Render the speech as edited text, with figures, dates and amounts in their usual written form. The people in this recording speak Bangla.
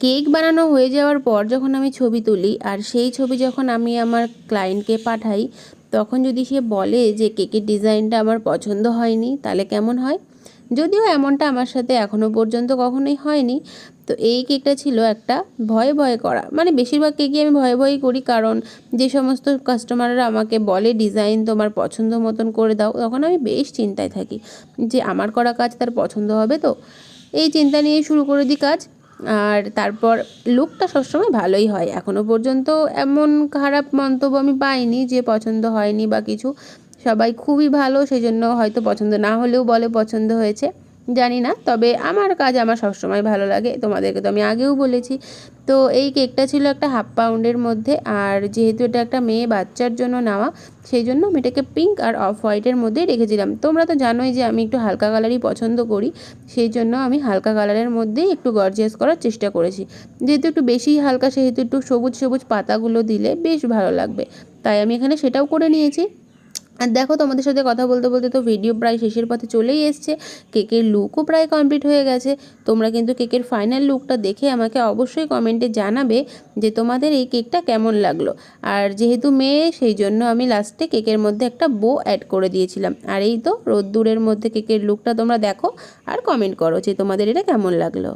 কেক বানানো হয়ে যাওয়ার পর যখন আমি ছবি তুলি আর সেই ছবি যখন আমি আমার ক্লায়েন্টকে পাঠাই, তখন যদি সে বলে যে কেকের ডিজাইনটা আমার পছন্দ হয়নি, তাহলে কেমন হয়? যদিও এমনটা আমার সাথে এখনও পর্যন্ত কখনোই হয়নি। তো এই কেকটা ছিল একটা ভয়ে ভয়ে করা, মানে বেশিরভাগ কেকই আমি ভয়ে ভয়েই করি, কারণ যে সমস্ত কাস্টমাররা আমাকে বলে ডিজাইন তোমার পছন্দ মতন করে দাও, তখন আমি বেশ চিন্তায় থাকি যে আমার করা কাজ তার পছন্দ হবে তো। এই চিন্তা নিয়ে শুরু করে দিই কাজ। আর তারপর লুকটা সবসময় ভালোই হয়, এখনও পর্যন্ত এমন খারাপ মন্তব্য আমি পাইনি যে পছন্দ হয়নি বা কিছু। সবাই খুবই ভালো, সেই জন্য হয়তো পছন্দ না হলেও বলে পছন্দ হয়েছে, জানি না। তবে আমার কাজ আমার সবসময় ভালো লাগে, তোমাদেরকে তো আমি আগেও বলেছি। তো এই কেকটা ছিল একটা 1/2 পাউন্ডের মধ্যে, আর যেহেতু এটা একটা মেয়ে বাচ্চার জন্য নেওয়া, সেই জন্য আমি এটাকে পিঙ্ক আর অফ হোয়াইটের মধ্যেই রেখেছিলাম। তোমরা তো জানোই যে আমি একটু হালকা কালারই পছন্দ করি, সেই জন্য আমি হালকা কালারের মধ্যেই একটু গর্জিয়াস করার চেষ্টা করেছি। যেহেতু একটু বেশিই হালকা, সেহেতু একটু সবুজ সবুজ পাতাগুলো দিলে বেশ ভালো লাগবে, তাই আমি এখানে সেটাও করে নিয়েছি। আর দেখো, তোমাদের সাথে কথা বলতে বলতে তো ভিডিও প্রায় শেষের পথে চলেই এসছে, কেকের লুকও প্রায় কমপ্লিট হয়ে গেছে। তোমরা কিন্তু কেকের ফাইনাল লুকটা দেখে আমাকে অবশ্যই কমেন্টে জানাবে যে তোমাদের এই কেকটা কেমন লাগলো। আর যেহেতু মেয়ে, সেই জন্য আমি লাস্টে কেকের মধ্যে একটা বো অ্যাড করে দিয়েছিলাম। আর এই তো রোদ্দুরের মধ্যে কেকের লুকটা তোমরা দেখো আর কমেন্ট করো যে তোমাদের এটা কেমন লাগলো।